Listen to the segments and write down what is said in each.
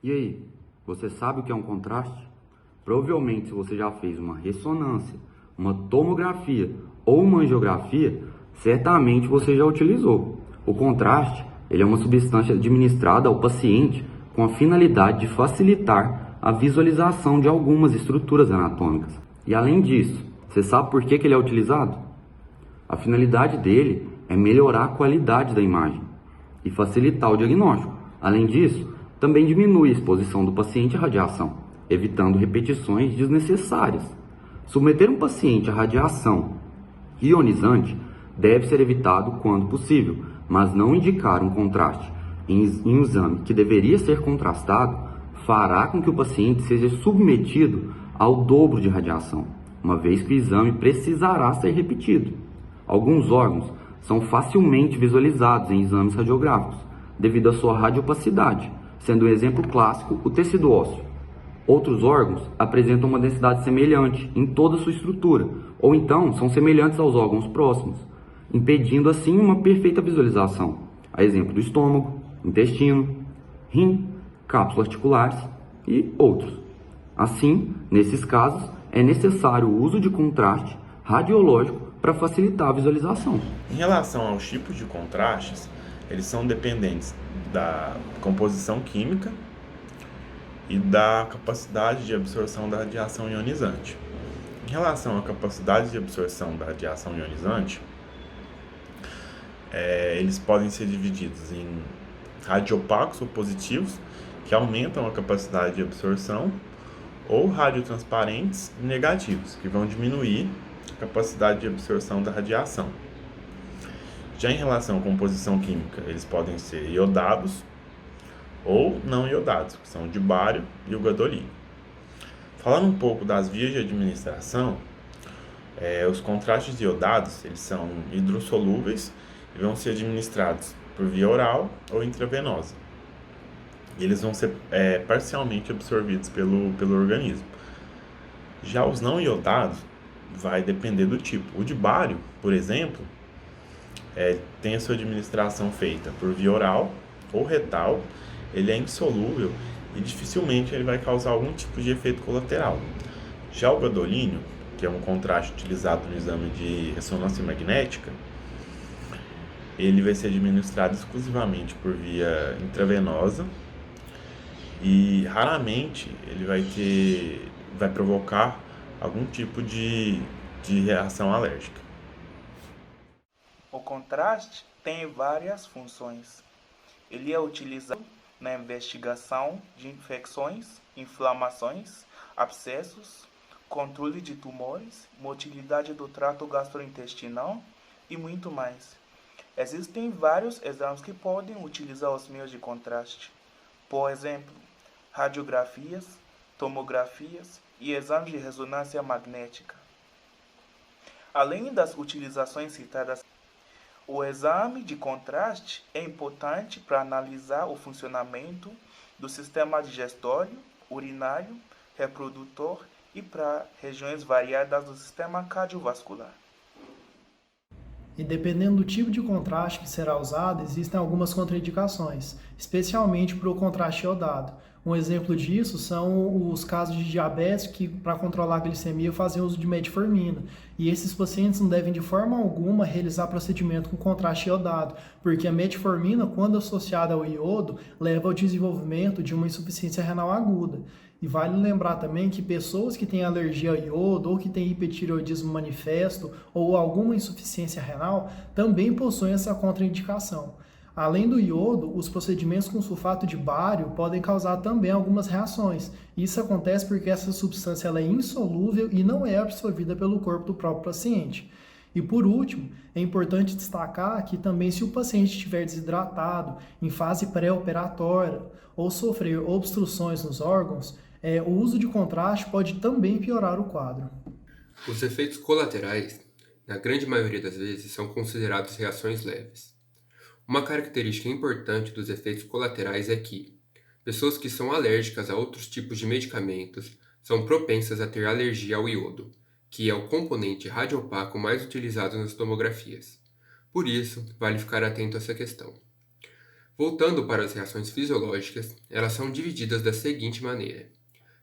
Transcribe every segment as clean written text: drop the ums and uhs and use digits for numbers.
E aí, você sabe o que é um contraste? Provavelmente, se você já fez uma ressonância, uma tomografia ou uma angiografia, certamente você já utilizou. O contraste, ele é uma substância administrada ao paciente com a finalidade de facilitar a visualização de algumas estruturas anatômicas. E além disso, você sabe por que ele é utilizado? A finalidade dele é melhorar a qualidade da imagem e facilitar o diagnóstico. Além disso, também diminui a exposição do paciente à radiação, evitando repetições desnecessárias. Submeter um paciente à radiação ionizante deve ser evitado quando possível, mas não indicar um contraste em um exame que deveria ser contrastado fará com que o paciente seja submetido ao dobro de radiação, uma vez que o exame precisará ser repetido. Alguns órgãos são facilmente visualizados em exames radiográficos, devido à sua radiopacidade, sendo um exemplo clássico o tecido ósseo. Outros órgãos apresentam uma densidade semelhante em toda a sua estrutura, ou então são semelhantes aos órgãos próximos, impedindo assim uma perfeita visualização, a exemplo do estômago, intestino, rim, cápsulas articulares e outros. Assim, nesses casos, é necessário o uso de contraste radiológico para facilitar a visualização. Em relação aos tipos de contrastes, eles são dependentes da composição química e da capacidade de absorção da radiação ionizante. Em relação à capacidade de absorção da radiação ionizante, eles podem ser divididos em radiopacos ou positivos, que aumentam a capacidade de absorção, ou radiotransparentes negativos, que vão diminuir a capacidade de absorção da radiação. Já em relação à composição química, eles podem ser iodados ou não iodados, que são o dibário e o gadolínio. Falando um pouco das vias de administração, os contrastes iodados eles são hidrossolúveis e vão ser administrados por via oral ou intravenosa. E eles vão ser parcialmente absorvidos pelo organismo. Já os não iodados vai depender do tipo. O dibário, por exemplo, tem a sua administração feita por via oral ou retal, ele é insolúvel e dificilmente ele vai causar algum tipo de efeito colateral. Já o gadolínio, que é um contraste utilizado no exame de ressonância magnética, ele vai ser administrado exclusivamente por via intravenosa e raramente ele vai provocar algum tipo de reação alérgica. O contraste tem várias funções. Ele é utilizado na investigação de infecções, inflamações, abscessos, controle de tumores, motilidade do trato gastrointestinal e muito mais. Existem vários exames que podem utilizar os meios de contraste. Por exemplo, radiografias, tomografias e exames de ressonância magnética. Além das utilizações citadas, o exame de contraste é importante para analisar o funcionamento do sistema digestório, urinário, reprodutor e para regiões variadas do sistema cardiovascular. E dependendo do tipo de contraste que será usado, existem algumas contraindicações, especialmente para o contraste iodado. Um exemplo disso são os casos de diabetes que, para controlar a glicemia, fazem uso de metformina. E esses pacientes não devem, de forma alguma, realizar procedimento com contraste iodado, porque a metformina, quando associada ao iodo, leva ao desenvolvimento de uma insuficiência renal aguda. E vale lembrar também que pessoas que têm alergia ao iodo ou que têm hipertireoidismo manifesto ou alguma insuficiência renal também possuem essa contraindicação. Além do iodo, os procedimentos com sulfato de bário podem causar também algumas reações. Isso acontece porque essa substância ela é insolúvel e não é absorvida pelo corpo do próprio paciente. E por último, é importante destacar que também se o paciente estiver desidratado, em fase pré-operatória ou sofrer obstruções nos órgãos, o uso de contraste pode também piorar o quadro. Os efeitos colaterais, na grande maioria das vezes, são considerados reações leves. Uma característica importante dos efeitos colaterais é que pessoas que são alérgicas a outros tipos de medicamentos são propensas a ter alergia ao iodo, que é o componente radiopaco mais utilizado nas tomografias. Por isso, vale ficar atento a essa questão. Voltando para as reações fisiológicas, elas são divididas da seguinte maneira: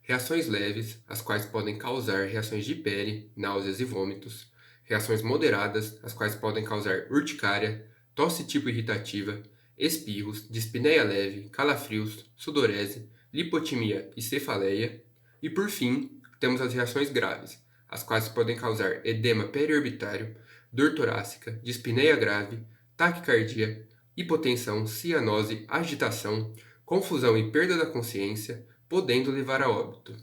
reações leves, as quais podem causar reações de pele, náuseas e vômitos; reações moderadas, as quais podem causar urticária, tosse tipo irritativa, espirros, dispneia leve, calafrios, sudorese, lipotimia e cefaleia; e por fim, temos as reações graves, as quais podem causar edema periorbitário, dor torácica, dispneia grave, taquicardia, hipotensão, cianose, agitação, confusão e perda da consciência, podendo levar a óbito.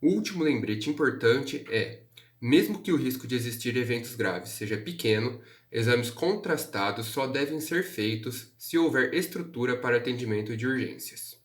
O último lembrete importante é: mesmo que o risco de existir eventos graves seja pequeno, exames contrastados só devem ser feitos se houver estrutura para atendimento de urgências.